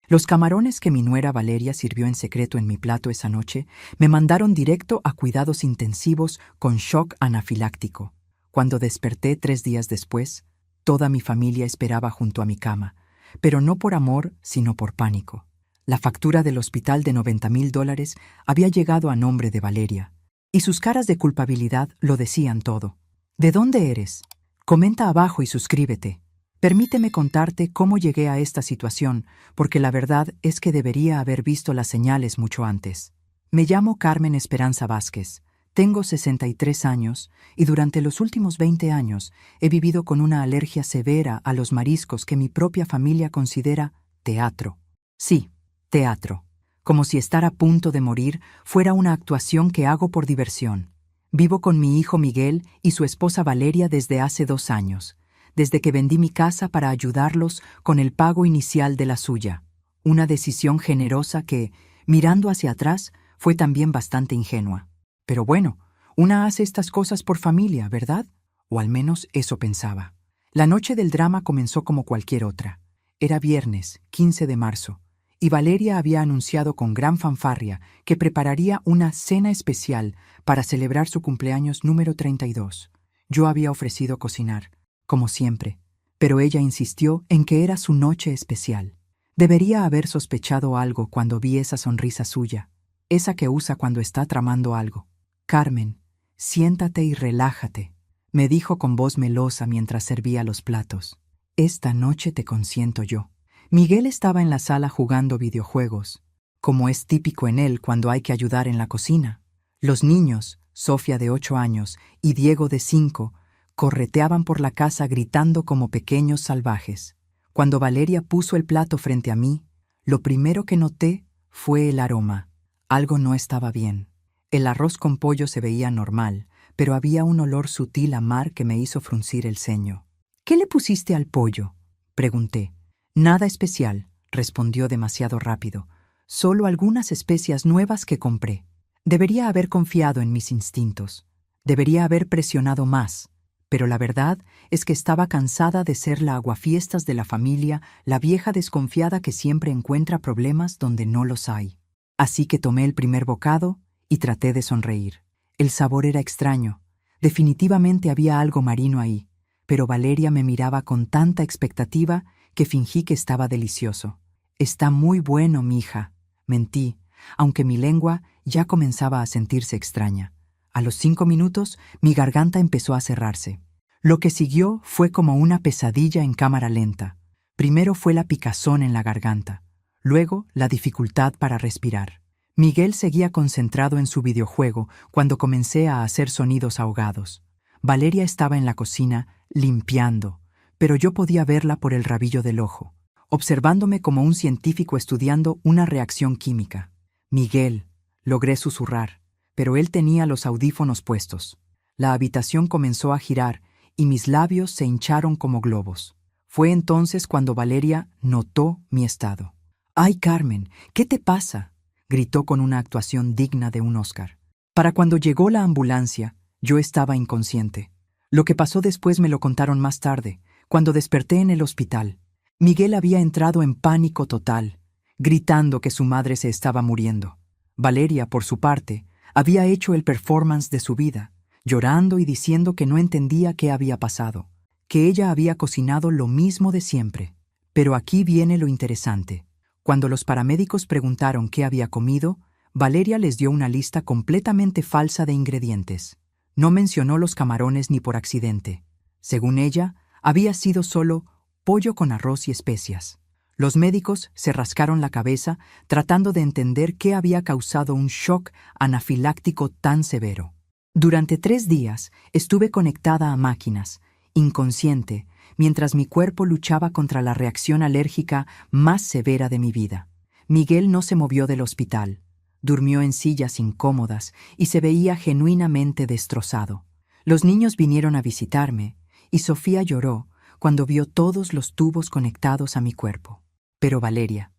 Los camarones que mi nuera Valeria sirvió en secreto en mi plato esa noche me mandaron directo a cuidados intensivos con shock anafiláctico. Cuando desperté 3 días después, toda mi familia esperaba junto a mi cama, pero no por amor, sino por pánico. La factura del hospital de $90,000 había llegado a nombre de Valeria, y sus caras de culpabilidad lo decían todo. ¿De dónde eres? Comenta abajo y suscríbete. Permíteme contarte cómo llegué a esta situación, porque la verdad es que debería haber visto las señales mucho antes. Me llamo Carmen Esperanza Vázquez, tengo 63 años y durante los últimos 20 años he vivido con una alergia severa a los mariscos que mi propia familia considera teatro. Sí, teatro. Como si estar a punto de morir fuera una actuación que hago por diversión. Vivo con mi hijo Miguel y su esposa Valeria desde hace 2 años. Desde que vendí mi casa para ayudarlos con el pago inicial de la suya. Una decisión generosa que, mirando hacia atrás, fue también bastante ingenua. Pero bueno, una hace estas cosas por familia, ¿verdad? O al menos eso pensaba. La noche del drama comenzó como cualquier otra. Era viernes, 15 de marzo, y Valeria había anunciado con gran fanfarria que prepararía una cena especial para celebrar su cumpleaños número 32. Yo había ofrecido cocinar, como siempre, pero ella insistió en que era su noche especial. Debería haber sospechado algo cuando vi esa sonrisa suya, esa que usa cuando está tramando algo. Carmen, siéntate y relájate, me dijo con voz melosa mientras servía los platos. Esta noche te consiento yo. Miguel estaba en la sala jugando videojuegos, como es típico en él cuando hay que ayudar en la cocina. Los niños, Sofía de 8 años y Diego de 5, correteaban por la casa gritando como pequeños salvajes. Cuando Valeria puso el plato frente a mí, lo primero que noté fue el aroma. Algo no estaba bien. El arroz con pollo se veía normal, pero había un olor sutil a mar que me hizo fruncir el ceño. ¿Qué le pusiste al pollo?, pregunté. Nada especial, respondió demasiado rápido. Solo algunas especias nuevas que compré. Debería haber confiado en mis instintos. Debería haber presionado más. Pero la verdad es que estaba cansada de ser la aguafiestas de la familia, la vieja desconfiada que siempre encuentra problemas donde no los hay. Así que tomé el primer bocado y traté de sonreír. El sabor era extraño. Definitivamente había algo marino ahí, pero Valeria me miraba con tanta expectativa que fingí que estaba delicioso. Está muy bueno, mija, mentí, aunque mi lengua ya comenzaba a sentirse extraña. A los 5 minutos, mi garganta empezó a cerrarse. Lo que siguió fue como una pesadilla en cámara lenta. Primero fue la picazón en la garganta, luego la dificultad para respirar. Miguel seguía concentrado en su videojuego cuando comencé a hacer sonidos ahogados. Valeria estaba en la cocina, limpiando, pero yo podía verla por el rabillo del ojo, observándome como un científico estudiando una reacción química. Miguel, logré susurrar, pero él tenía los audífonos puestos. La habitación comenzó a girar y mis labios se hincharon como globos. Fue entonces cuando Valeria notó mi estado. «¡Ay, Carmen! ¿Qué te pasa?», gritó con una actuación digna de un Oscar. Para cuando llegó la ambulancia, yo estaba inconsciente. Lo que pasó después me lo contaron más tarde, cuando desperté en el hospital. Miguel había entrado en pánico total, gritando que su madre se estaba muriendo. Valeria, por su parte, había hecho el performance de su vida, llorando y diciendo que no entendía qué había pasado, que ella había cocinado lo mismo de siempre. Pero aquí viene lo interesante. Cuando los paramédicos preguntaron qué había comido, Valeria les dio una lista completamente falsa de ingredientes. No mencionó los camarones ni por accidente. Según ella, había sido solo pollo con arroz y especias. Los médicos se rascaron la cabeza tratando de entender qué había causado un shock anafiláctico tan severo. Durante 3 días estuve conectada a máquinas, inconsciente, mientras mi cuerpo luchaba contra la reacción alérgica más severa de mi vida. Miguel no se movió del hospital. Durmió en sillas incómodas y se veía genuinamente destrozado. Los niños vinieron a visitarme y Sofía lloró cuando vio todos los tubos conectados a mi cuerpo. Pero Valeria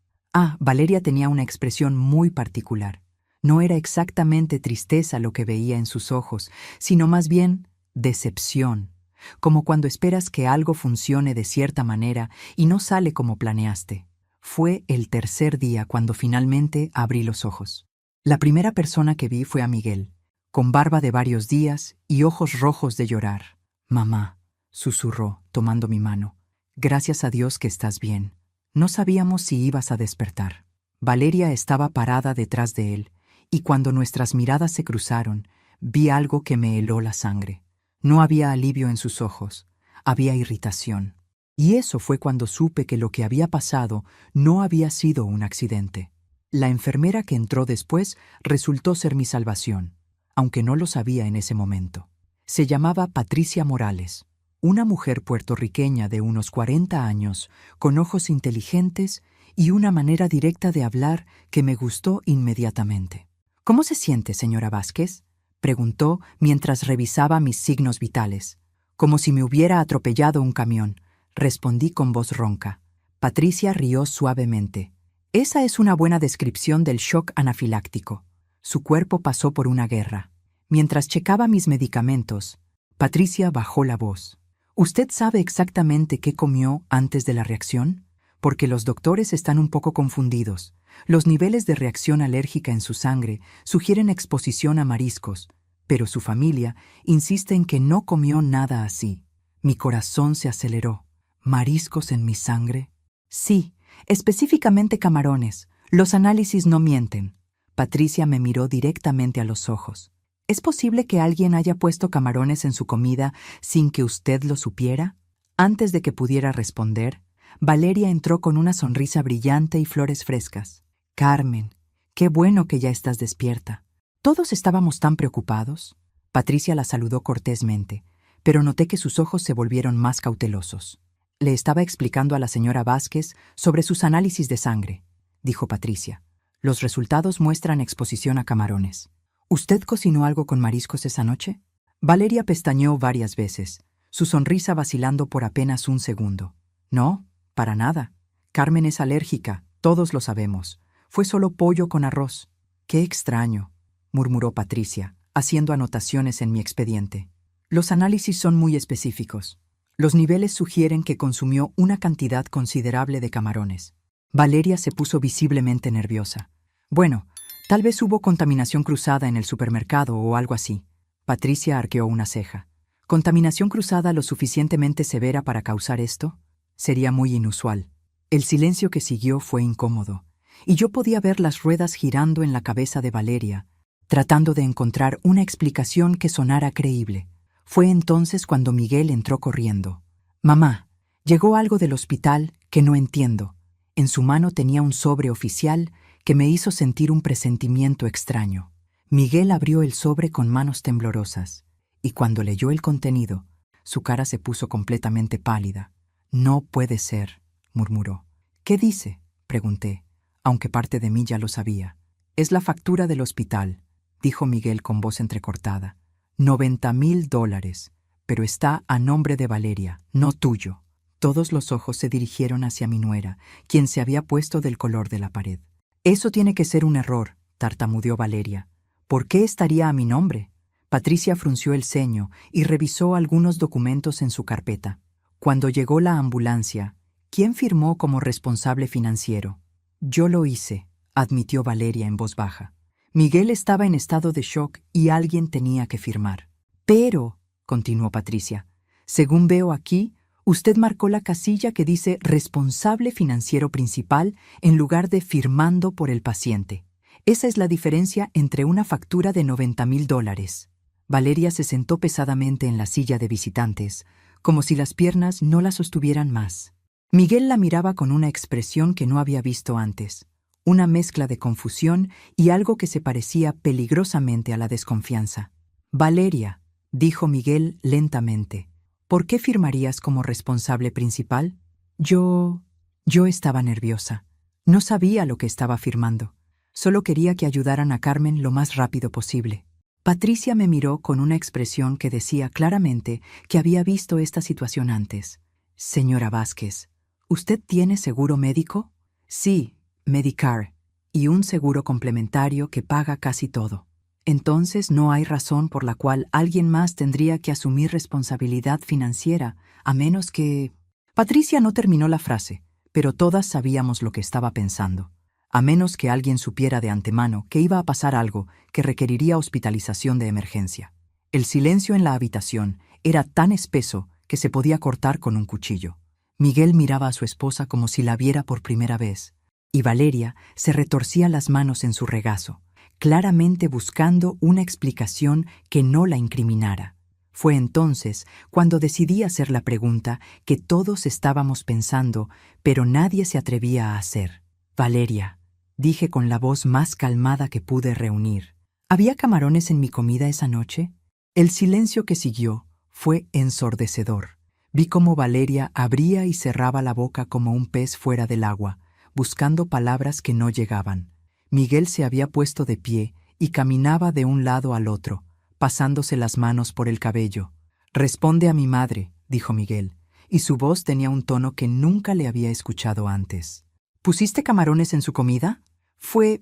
tenía una expresión muy particular. No era exactamente tristeza lo que veía en sus ojos, sino más bien decepción, como cuando esperas que algo funcione de cierta manera y no sale como planeaste. Fue el tercer día cuando finalmente abrí los ojos. La primera persona que vi fue a Miguel, con barba de varios días y ojos rojos de llorar. «Mamá», susurró, tomando mi mano, «gracias a Dios que estás bien. No sabíamos si ibas a despertar». Valeria estaba parada detrás de él, y cuando nuestras miradas se cruzaron, vi algo que me heló la sangre. No había alivio en sus ojos, había irritación. Y eso fue cuando supe que lo que había pasado no había sido un accidente. La enfermera que entró después resultó ser mi salvación, aunque no lo sabía en ese momento. Se llamaba Patricia Morales, una mujer puertorriqueña de unos 40 años, con ojos inteligentes y una manera directa de hablar que me gustó inmediatamente. «¿Cómo se siente, señora Vázquez?», preguntó mientras revisaba mis signos vitales. «Como si me hubiera atropellado un camión», respondí con voz ronca. Patricia rió suavemente. «Esa es una buena descripción del shock anafiláctico. Su cuerpo pasó por una guerra». Mientras checaba mis medicamentos, Patricia bajó la voz. «¿Usted sabe exactamente qué comió antes de la reacción? Porque los doctores están un poco confundidos. Los niveles de reacción alérgica en su sangre sugieren exposición a mariscos, pero su familia insiste en que no comió nada así». Mi corazón se aceleró. ¿Mariscos en mi sangre? «Sí, específicamente camarones. Los análisis no mienten». Patricia me miró directamente a los ojos. «¿Es posible que alguien haya puesto camarones en su comida sin que usted lo supiera?» Antes de que pudiera responder, Valeria entró con una sonrisa brillante y flores frescas. «Carmen, qué bueno que ya estás despierta. ¿Todos estábamos tan preocupados?» Patricia la saludó cortésmente, pero noté que sus ojos se volvieron más cautelosos. «Le estaba explicando a la señora Vázquez sobre sus análisis de sangre», dijo Patricia. «Los resultados muestran exposición a camarones». «¿Usted cocinó algo con mariscos esa noche?» Valeria pestañeó varias veces, su sonrisa vacilando por apenas un segundo. «No, para nada. Carmen es alérgica, todos lo sabemos. Fue solo pollo con arroz». «Qué extraño», murmuró Patricia, haciendo anotaciones en mi expediente. «Los análisis son muy específicos. Los niveles sugieren que consumió una cantidad considerable de camarones». Valeria se puso visiblemente nerviosa. «Bueno, tal vez hubo contaminación cruzada en el supermercado o algo así». Patricia arqueó una ceja. «¿Contaminación cruzada lo suficientemente severa para causar esto? Sería muy inusual». El silencio que siguió fue incómodo, y yo podía ver las ruedas girando en la cabeza de Valeria, tratando de encontrar una explicación que sonara creíble. Fue entonces cuando Miguel entró corriendo. «Mamá, llegó algo del hospital que no entiendo». En su mano tenía un sobre oficial que me hizo sentir un presentimiento extraño. Miguel abrió el sobre con manos temblorosas, y cuando leyó el contenido, su cara se puso completamente pálida. «No puede ser», murmuró. «¿Qué dice?», pregunté, aunque parte de mí ya lo sabía. «Es la factura del hospital», dijo Miguel con voz entrecortada. $90,000, pero está a nombre de Valeria, no tuyo». Todos los ojos se dirigieron hacia mi nuera, quien se había puesto del color de la pared. «Eso tiene que ser un error», tartamudeó Valeria. «¿Por qué estaría a mi nombre?». Patricia frunció el ceño y revisó algunos documentos en su carpeta. Cuando llegó la ambulancia, ¿quién firmó como responsable financiero? «Yo lo hice», admitió Valeria en voz baja. Miguel estaba en estado de shock y alguien tenía que firmar. «Pero», continuó Patricia, «según veo aquí, usted marcó la casilla que dice responsable financiero principal en lugar de firmando por el paciente. Esa es la diferencia entre una factura de $90,000. Valeria se sentó pesadamente en la silla de visitantes, como si las piernas no la sostuvieran más. Miguel la miraba con una expresión que no había visto antes, una mezcla de confusión y algo que se parecía peligrosamente a la desconfianza. «Valeria», dijo Miguel lentamente, «¿por qué firmarías como responsable principal?» Yo estaba nerviosa. No sabía lo que estaba firmando. Solo quería que ayudaran a Carmen lo más rápido posible. Patricia me miró con una expresión que decía claramente que había visto esta situación antes. «Señora Vázquez, ¿usted tiene seguro médico?» «Sí, Medicare, y un seguro complementario que paga casi todo». «Entonces no hay razón por la cual alguien más tendría que asumir responsabilidad financiera, a menos que...». Patricia no terminó la frase, pero todas sabíamos lo que estaba pensando, a menos que alguien supiera de antemano que iba a pasar algo que requeriría hospitalización de emergencia. El silencio en la habitación era tan espeso que se podía cortar con un cuchillo. Miguel miraba a su esposa como si la viera por primera vez, y Valeria se retorcía las manos en su regazo, claramente buscando una explicación que no la incriminara. Fue entonces cuando decidí hacer la pregunta que todos estábamos pensando, pero nadie se atrevía a hacer. «Valeria», dije con la voz más calmada que pude reunir, ¿había camarones en mi comida esa noche? El silencio que siguió fue ensordecedor. Vi cómo Valeria abría y cerraba la boca como un pez fuera del agua, buscando palabras que no llegaban. Miguel se había puesto de pie y caminaba de un lado al otro, pasándose las manos por el cabello. «Responde a mi madre», dijo Miguel, y su voz tenía un tono que nunca le había escuchado antes. «¿Pusiste camarones en su comida?» Fue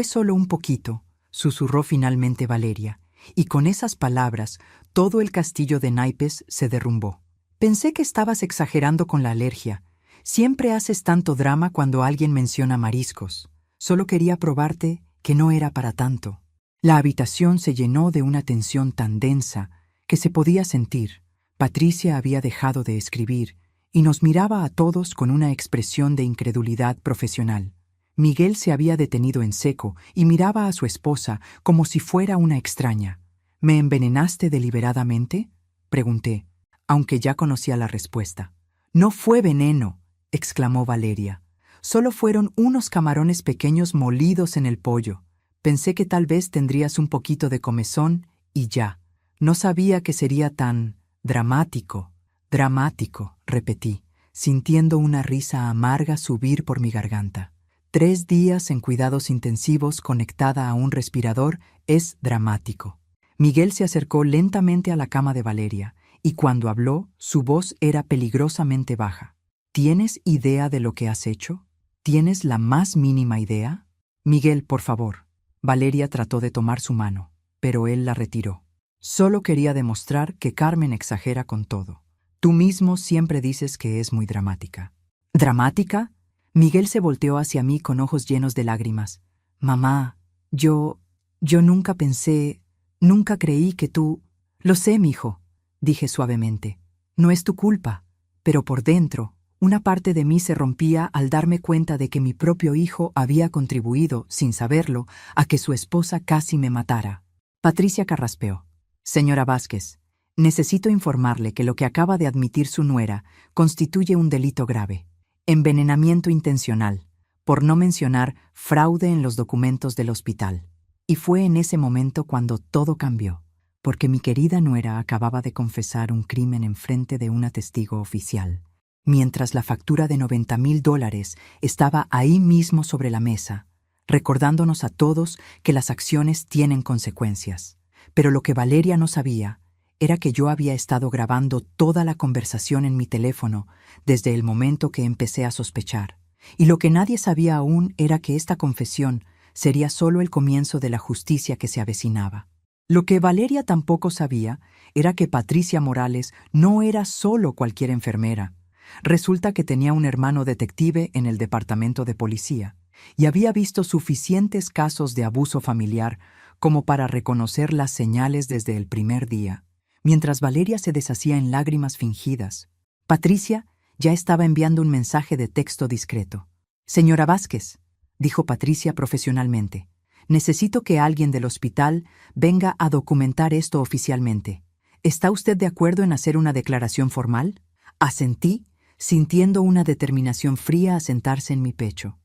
solo un poquito», susurró finalmente Valeria, y con esas palabras todo el castillo de naipes se derrumbó. «Pensé que estabas exagerando con la alergia. Siempre haces tanto drama cuando alguien menciona mariscos. Solo quería probarte que no era para tanto». La habitación se llenó de una tensión tan densa que se podía sentir. Patricia había dejado de escribir y nos miraba a todos con una expresión de incredulidad profesional. Miguel se había detenido en seco y miraba a su esposa como si fuera una extraña. «¿Me envenenaste deliberadamente?», pregunté, aunque ya conocía la respuesta. «No fue veneno», exclamó Valeria. «Solo fueron unos camarones pequeños molidos en el pollo. Pensé que tal vez tendrías un poquito de comezón y ya. No sabía que sería tan dramático». «Dramático», repetí, sintiendo una risa amarga subir por mi garganta. 3 días en cuidados intensivos conectada a un respirador es dramático. Miguel se acercó lentamente a la cama de Valeria, y cuando habló, su voz era peligrosamente baja. «¿Tienes idea de lo que has hecho? ¿Tienes la más mínima idea?» «Miguel, por favor». Valeria trató de tomar su mano, pero él la retiró. «Solo quería demostrar que Carmen exagera con todo. Tú mismo siempre dices que es muy dramática». «¿Dramática?». Miguel se volteó hacia mí con ojos llenos de lágrimas. «Mamá, yo nunca pensé, nunca creí que tú...». «Lo sé, mijo», dije suavemente. «No es tu culpa». Pero por dentro, una parte de mí se rompía al darme cuenta de que mi propio hijo había contribuido, sin saberlo, a que su esposa casi me matara. Patricia carraspeó. «Señora Vázquez, necesito informarle que lo que acaba de admitir su nuera constituye un delito grave. Envenenamiento intencional, por no mencionar fraude en los documentos del hospital». Y fue en ese momento cuando todo cambió, porque mi querida nuera acababa de confesar un crimen en frente de una testigo oficial, mientras la factura de $90,000 estaba ahí mismo sobre la mesa, recordándonos a todos que las acciones tienen consecuencias. Pero lo que Valeria no sabía era que yo había estado grabando toda la conversación en mi teléfono desde el momento que empecé a sospechar. Y lo que nadie sabía aún era que esta confesión sería solo el comienzo de la justicia que se avecinaba. Lo que Valeria tampoco sabía era que Patricia Morales no era solo cualquier enfermera. Resulta que tenía un hermano detective en el departamento de policía y había visto suficientes casos de abuso familiar como para reconocer las señales desde el primer día. Mientras Valeria se deshacía en lágrimas fingidas, Patricia ya estaba enviando un mensaje de texto discreto. «Señora Vázquez», dijo Patricia profesionalmente, «necesito que alguien del hospital venga a documentar esto oficialmente. ¿Está usted de acuerdo en hacer una declaración formal?». Asentí, sintiendo una determinación fría asentarse en mi pecho.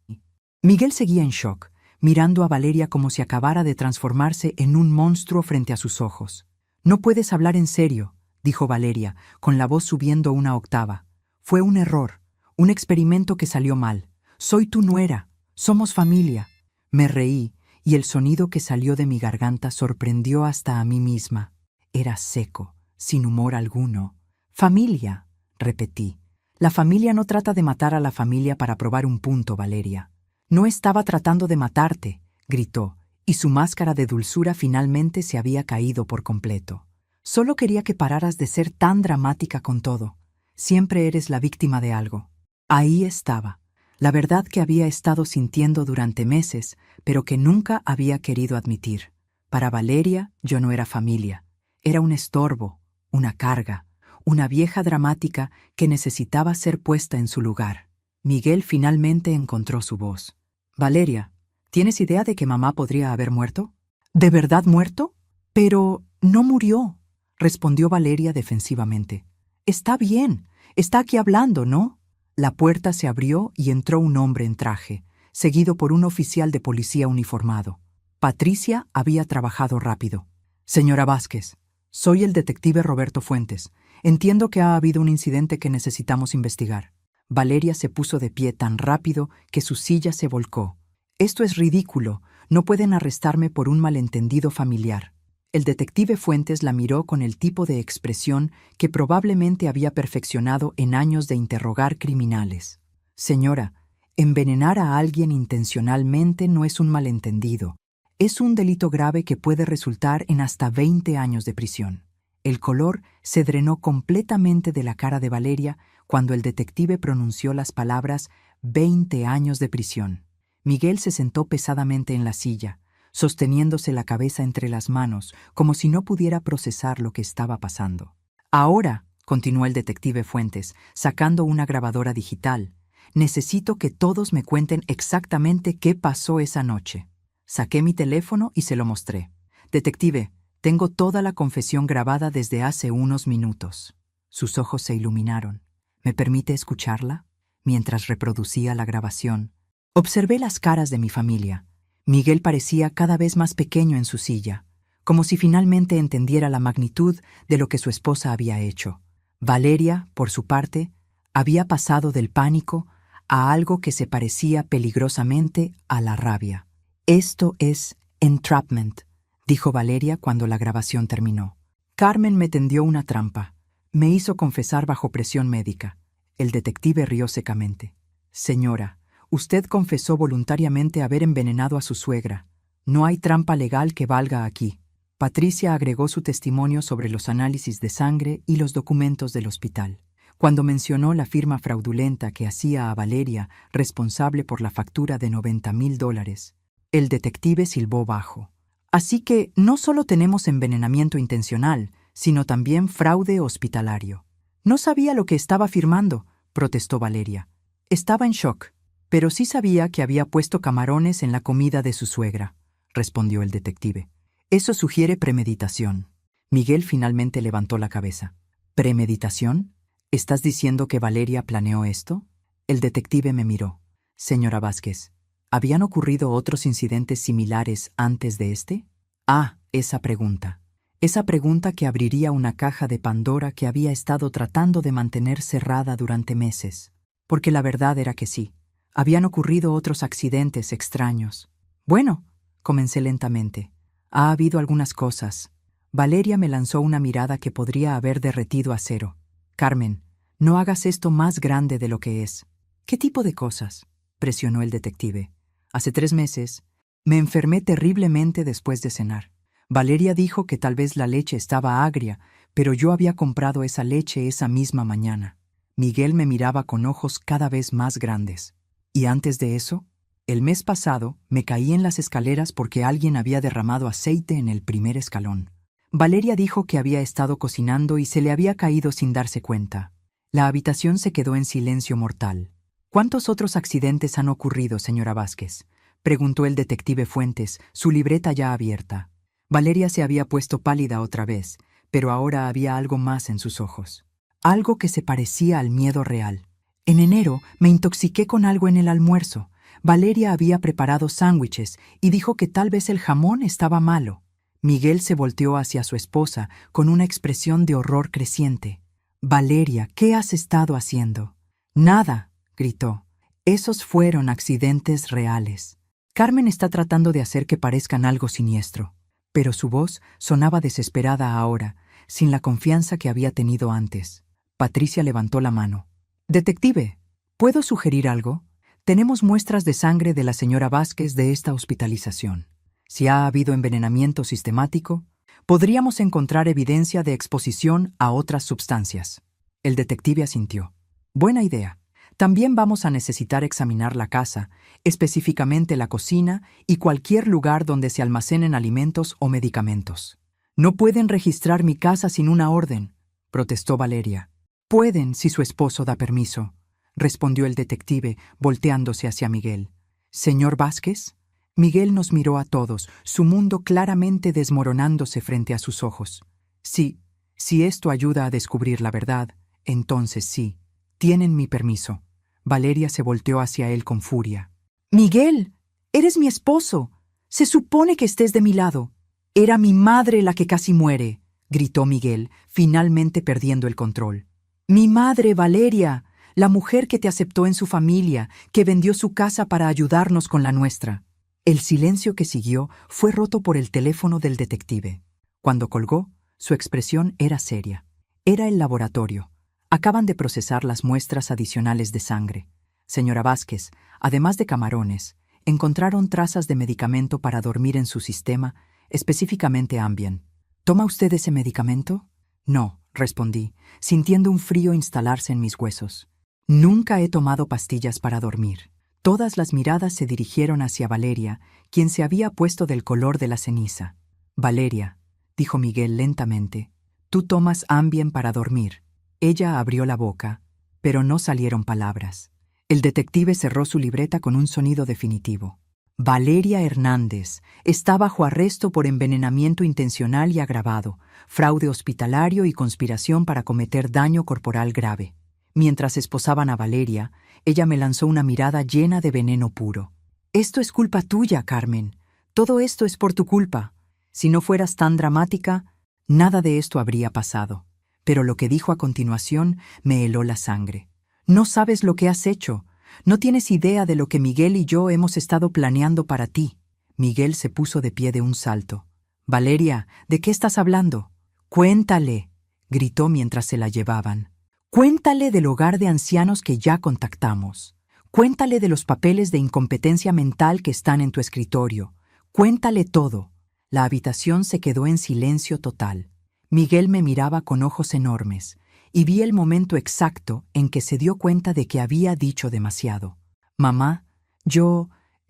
Miguel seguía en shock, mirando a Valeria como si acabara de transformarse en un monstruo frente a sus ojos. «No puedes hablar en serio», dijo Valeria, con la voz subiendo una octava. «Fue un error, un experimento que salió mal. Soy tu nuera, somos familia». Me reí, y el sonido que salió de mi garganta sorprendió hasta a mí misma. Era seco, sin humor alguno. «Familia», repetí. «La familia no trata de matar a la familia para probar un punto, Valeria». «No estaba tratando de matarte», gritó, y su máscara de dulzura finalmente se había caído por completo. «Solo quería que pararas de ser tan dramática con todo. Siempre eres la víctima de algo». Ahí estaba, La verdad que había estado sintiendo durante meses, pero que nunca había querido admitir. Para Valeria, yo no era familia. Era un estorbo, una carga, una vieja dramática que necesitaba ser puesta en su lugar. Miguel finalmente encontró su voz. Valeria, ¿tienes idea de que mamá podría haber muerto? ¿De verdad muerto? Pero no murió, respondió Valeria defensivamente. Está bien, está aquí hablando, ¿no? La puerta se abrió y entró un hombre en traje, seguido por un oficial de policía uniformado. Patricia había trabajado rápido. Señora Vázquez, soy el detective Roberto Fuentes. Entiendo que ha habido un incidente que necesitamos investigar. Valeria se puso de pie tan rápido que su silla se volcó. Esto es ridículo. No pueden arrestarme por un malentendido familiar. El detective Fuentes la miró con el tipo de expresión que probablemente había perfeccionado en años de interrogar criminales. Señora, envenenar a alguien intencionalmente no es un malentendido. Es un delito grave que puede resultar en hasta 20 años de prisión. El color se drenó completamente de la cara de Valeria cuando el detective pronunció las palabras 20 años de prisión. Miguel se sentó pesadamente en la silla, sosteniéndose la cabeza entre las manos, como si no pudiera procesar lo que estaba pasando. Ahora, continuó el detective Fuentes, sacando una grabadora digital, necesito que todos me cuenten exactamente qué pasó esa noche. Saqué mi teléfono y se lo mostré. Detective, tengo toda la confesión grabada desde hace unos minutos. Sus ojos se iluminaron. ¿Me permite escucharla? Mientras reproducía la grabación, observé las caras de mi familia. Miguel parecía cada vez más pequeño en su silla, como si finalmente entendiera la magnitud de lo que su esposa había hecho. Valeria, por su parte, había pasado del pánico a algo que se parecía peligrosamente a la rabia. Esto es entrapment, dijo Valeria cuando la grabación terminó. Carmen me tendió una trampa. Me hizo confesar bajo presión médica. El detective rió secamente. Señora, usted confesó voluntariamente haber envenenado a su suegra. No hay trampa legal que valga aquí. Patricia agregó su testimonio sobre los análisis de sangre y los documentos del hospital. Cuando mencionó la firma fraudulenta que hacía a Valeria responsable por la factura de $90,000, el detective silbó bajo. Así que no solo tenemos envenenamiento intencional, sino también fraude hospitalario. No sabía lo que estaba firmando, protestó Valeria. Estaba en shock. Pero sí sabía que había puesto camarones en la comida de su suegra, respondió el detective. Eso sugiere premeditación. Miguel finalmente levantó la cabeza. ¿Premeditación? ¿Estás diciendo que Valeria planeó esto? El detective me miró. Señora Vázquez, ¿habían ocurrido otros incidentes similares antes de este? Ah, esa pregunta. Esa pregunta que abriría una caja de Pandora que había estado tratando de mantener cerrada durante meses. Porque la verdad era que sí. Habían ocurrido otros accidentes extraños. Bueno, comencé lentamente. Ha habido algunas cosas. Valeria me lanzó una mirada que podría haber derretido acero. Carmen, no hagas esto más grande de lo que es. ¿Qué tipo de cosas? Presionó el detective. Hace 3 meses, me enfermé terriblemente después de cenar. Valeria dijo que tal vez la leche estaba agria, pero yo había comprado esa leche esa misma mañana. Miguel me miraba con ojos cada vez más grandes. ¿Y antes de eso? El mes pasado me caí en las escaleras porque alguien había derramado aceite en el primer escalón. Valeria dijo que había estado cocinando y se le había caído sin darse cuenta. La habitación se quedó en silencio mortal. ¿Cuántos otros accidentes han ocurrido, señora Vázquez? Preguntó el detective Fuentes, su libreta ya abierta. Valeria se había puesto pálida otra vez, pero ahora había algo más en sus ojos. Algo que se parecía al miedo real. En enero me intoxiqué con algo en el almuerzo. Valeria había preparado sándwiches y dijo que tal vez el jamón estaba malo. Miguel se volteó hacia su esposa con una expresión de horror creciente. Valeria, ¿qué has estado haciendo? Nada, gritó. Esos fueron accidentes reales. Carmen está tratando de hacer que parezcan algo siniestro, pero su voz sonaba desesperada ahora, sin la confianza que había tenido antes. Patricia levantó la mano. Detective, ¿puedo sugerir algo? Tenemos muestras de sangre de la señora Vázquez de esta hospitalización. Si ha habido envenenamiento sistemático, podríamos encontrar evidencia de exposición a otras sustancias. El detective asintió. Buena idea. También vamos a necesitar examinar la casa, específicamente la cocina y cualquier lugar donde se almacenen alimentos o medicamentos. No pueden registrar mi casa sin una orden, protestó Valeria. Pueden si su esposo da permiso, respondió el detective, volteándose hacia Miguel. ¿Señor Vázquez? Miguel nos miró a todos, su mundo claramente desmoronándose frente a sus ojos. Sí, si esto ayuda a descubrir la verdad, entonces sí, tienen mi permiso. Valeria se volteó hacia él con furia. «Miguel, eres mi esposo. Se supone que estés de mi lado. Era mi madre la que casi muere», gritó Miguel, finalmente perdiendo el control. «Mi madre, Valeria, la mujer que te aceptó en su familia, que vendió su casa para ayudarnos con la nuestra». El silencio que siguió fue roto por el teléfono del detective. Cuando colgó, su expresión era seria. Era el laboratorio. Acaban de procesar las muestras adicionales de sangre. Señora Vázquez, además de camarones, encontraron trazas de medicamento para dormir en su sistema, específicamente Ambien. ¿Toma usted ese medicamento? No, respondí, sintiendo un frío instalarse en mis huesos. Nunca he tomado pastillas para dormir. Todas las miradas se dirigieron hacia Valeria, quien se había puesto del color de la ceniza. Valeria, dijo Miguel lentamente, tú tomas Ambien para dormir. Ella abrió la boca, pero no salieron palabras. El detective cerró su libreta con un sonido definitivo. Valeria Hernández está bajo arresto por envenenamiento intencional y agravado, fraude hospitalario y conspiración para cometer daño corporal grave. Mientras esposaban a Valeria, ella me lanzó una mirada llena de veneno puro. «Esto es culpa tuya, Carmen. Todo esto es por tu culpa. Si no fueras tan dramática, nada de esto habría pasado». Pero lo que dijo a continuación me heló la sangre. «No sabes lo que has hecho. No tienes idea de lo que Miguel y yo hemos estado planeando para ti». Miguel se puso de pie de un salto. «Valeria, ¿de qué estás hablando?» «Cuéntale», gritó mientras se la llevaban. «Cuéntale del hogar de ancianos que ya contactamos. Cuéntale de los papeles de incompetencia mental que están en tu escritorio. Cuéntale todo». La habitación se quedó en silencio total. Miguel me miraba con ojos enormes, y vi el momento exacto en que se dio cuenta de que había dicho demasiado. «Mamá,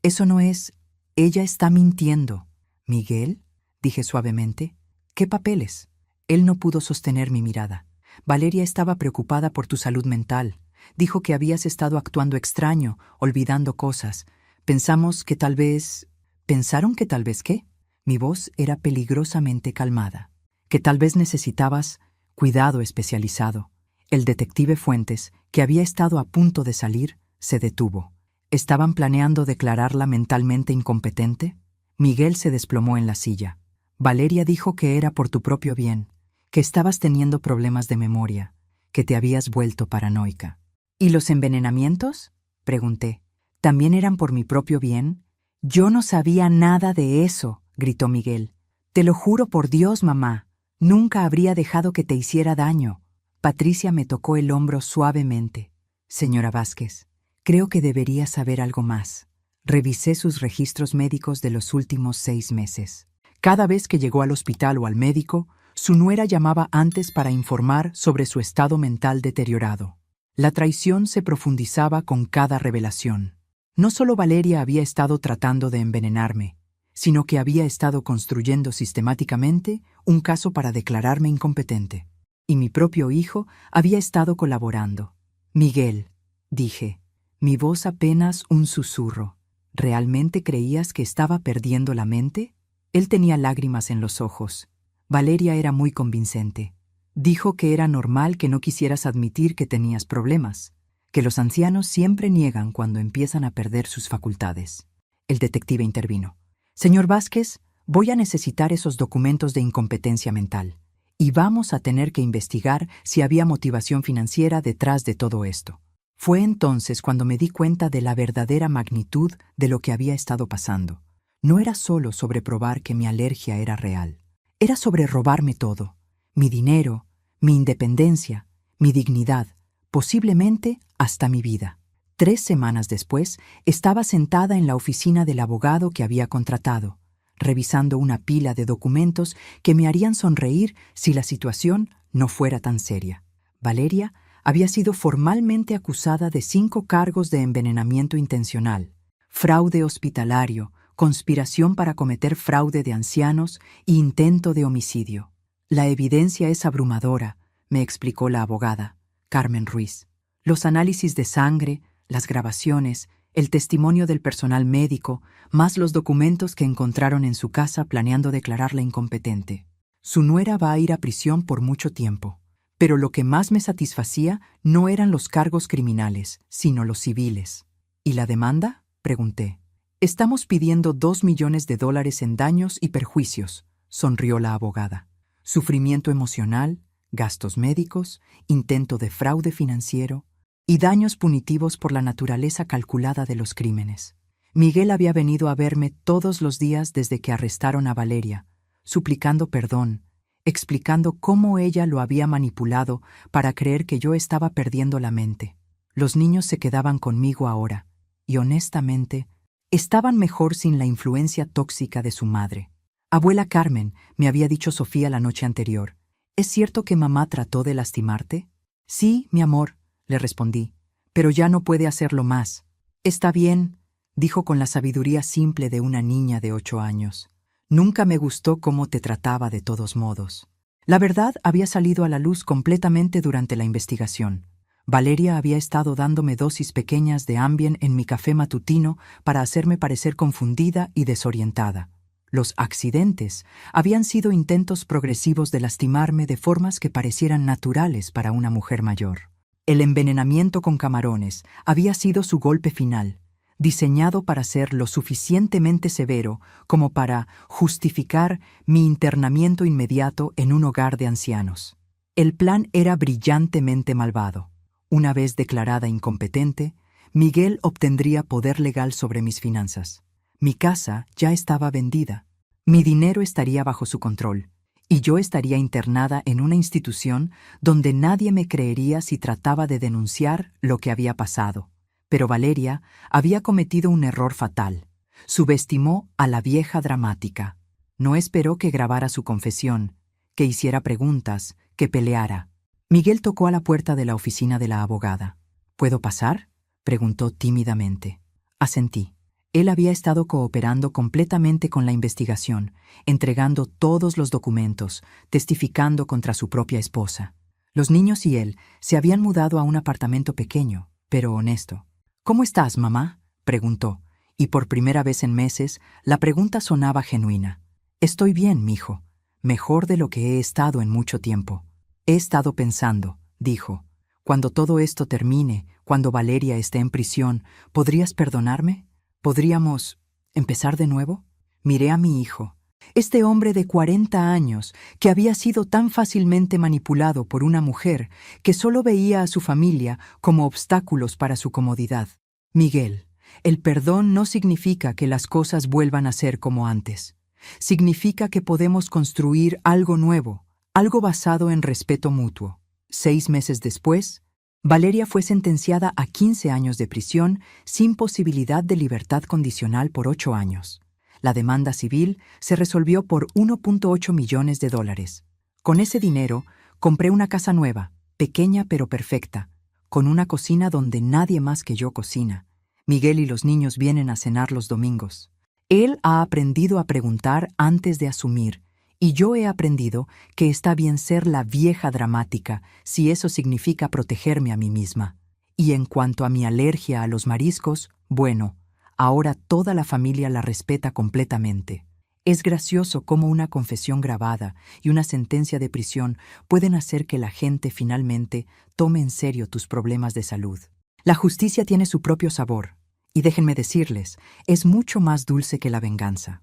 eso no es... Ella está mintiendo». «¿Miguel?», dije suavemente. «¿Qué papeles?». Él no pudo sostener mi mirada. «Valeria estaba preocupada por tu salud mental. Dijo que habías estado actuando extraño, olvidando cosas. Pensamos que tal vez...». «¿Pensaron que tal vez qué?». Mi voz era peligrosamente calmada. «Que tal vez necesitabas cuidado especializado». El detective Fuentes, que había estado a punto de salir, se detuvo. ¿Estaban planeando declararla mentalmente incompetente? Miguel se desplomó en la silla. «Valeria dijo que era por tu propio bien, que estabas teniendo problemas de memoria, que te habías vuelto paranoica». «¿Y los envenenamientos?», pregunté. «¿También eran por mi propio bien?». «Yo no sabía nada de eso», gritó Miguel. «Te lo juro por Dios, mamá. Nunca habría dejado que te hiciera daño». Patricia me tocó el hombro suavemente. «Señora Vázquez, creo que debería saber algo más». Revisé sus registros médicos de los últimos 6 meses. Cada vez que llegó al hospital o al médico, su nuera llamaba antes para informar sobre su estado mental deteriorado. La traición se profundizaba con cada revelación. No solo Valeria había estado tratando de envenenarme, sino que había estado construyendo sistemáticamente un caso para declararme incompetente. Y mi propio hijo había estado colaborando. «Miguel», dije, mi voz apenas un susurro. «¿Realmente creías que estaba perdiendo la mente?». Él tenía lágrimas en los ojos. Valeria era muy convincente. Dijo que era normal que no quisieras admitir que tenías problemas, que los ancianos siempre niegan cuando empiezan a perder sus facultades. El detective intervino. «Señor Vázquez, voy a necesitar esos documentos de incompetencia mental, y vamos a tener que investigar si había motivación financiera detrás de todo esto». Fue entonces cuando me di cuenta de la verdadera magnitud de lo que había estado pasando. No era solo sobre probar que mi alergia era real. Era sobre robarme todo. Mi dinero, mi independencia, mi dignidad, posiblemente hasta mi vida. 3 semanas después, estaba sentada en la oficina del abogado que había contratado, revisando una pila de documentos que me harían sonreír si la situación no fuera tan seria. Valeria Había sido formalmente acusada de 5 cargos de envenenamiento intencional, fraude hospitalario, conspiración para cometer fraude de ancianos e intento de homicidio. La evidencia es abrumadora, me explicó la abogada, Carmen Ruiz. Los análisis de sangre, las grabaciones, el testimonio del personal médico, más los documentos que encontraron en su casa planeando declararla incompetente. Su nuera va a ir a prisión por mucho tiempo. Pero lo que más me satisfacía no eran los cargos criminales, sino los civiles. ¿Y la demanda?, pregunté. Estamos pidiendo $2 millones en daños y perjuicios, sonrió la abogada. Sufrimiento emocional, gastos médicos, intento de fraude financiero y daños punitivos por la naturaleza calculada de los crímenes. Miguel había venido a verme todos los días desde que arrestaron a Valeria, suplicando perdón, explicando cómo ella lo había manipulado para creer que yo estaba perdiendo la mente. Los niños se quedaban conmigo ahora, y honestamente, estaban mejor sin la influencia tóxica de su madre. Abuela Carmen, me había dicho Sofía la noche anterior, ¿es cierto que mamá trató de lastimarte? Sí, mi amor, le respondí, pero ya no puede hacerlo más. Está bien, dijo con la sabiduría simple de una niña de 8 años. Nunca me gustó cómo te trataba de todos modos. La verdad había salido a la luz completamente durante la investigación. Valeria había estado dándome dosis pequeñas de Ambien en mi café matutino para hacerme parecer confundida y desorientada. Los accidentes habían sido intentos progresivos de lastimarme de formas que parecieran naturales para una mujer mayor. El envenenamiento con camarones había sido su golpe final, diseñado para ser lo suficientemente severo como para justificar mi internamiento inmediato en un hogar de ancianos. El plan era brillantemente malvado. Una vez declarada incompetente, Miguel obtendría poder legal sobre mis finanzas. Mi casa ya estaba vendida. Mi dinero estaría bajo su control, y yo estaría internada en una institución donde nadie me creería si trataba de denunciar lo que había pasado. Pero Valeria había cometido un error fatal. Subestimó a la vieja dramática. No esperó que grabara su confesión, que hiciera preguntas, que peleara. Miguel tocó a la puerta de la oficina de la abogada. ¿Puedo pasar?, preguntó tímidamente. Asentí. Él había estado cooperando completamente con la investigación, entregando todos los documentos, testificando contra su propia esposa. Los niños y él se habían mudado a un apartamento pequeño, pero honesto. ¿Cómo estás, mamá?, preguntó, y por primera vez en meses la pregunta sonaba genuina. Estoy bien, mijo. Mejor de lo que he estado en mucho tiempo. He estado pensando, dijo. Cuando todo esto termine, cuando Valeria esté en prisión, ¿podrías perdonarme? ¿Podríamos empezar de nuevo? Miré a mi hijo. Este hombre de 40 años, que había sido tan fácilmente manipulado por una mujer que solo veía a su familia como obstáculos para su comodidad. Miguel, el perdón no significa que las cosas vuelvan a ser como antes. Significa que podemos construir algo nuevo, algo basado en respeto mutuo. 6 meses después, Valeria fue sentenciada a 15 años de prisión sin posibilidad de libertad condicional por 8 años. La demanda civil se resolvió por $1.8 millones. Con ese dinero, compré una casa nueva, pequeña pero perfecta, con una cocina donde nadie más que yo cocina. Miguel y los niños vienen a cenar los domingos. Él ha aprendido a preguntar antes de asumir, y yo he aprendido que está bien ser la vieja dramática si eso significa protegerme a mí misma. Y en cuanto a mi alergia a los mariscos, bueno, ahora toda la familia la respeta completamente. Es gracioso cómo una confesión grabada y una sentencia de prisión pueden hacer que la gente finalmente tome en serio tus problemas de salud. La justicia tiene su propio sabor, y déjenme decirles, es mucho más dulce que la venganza.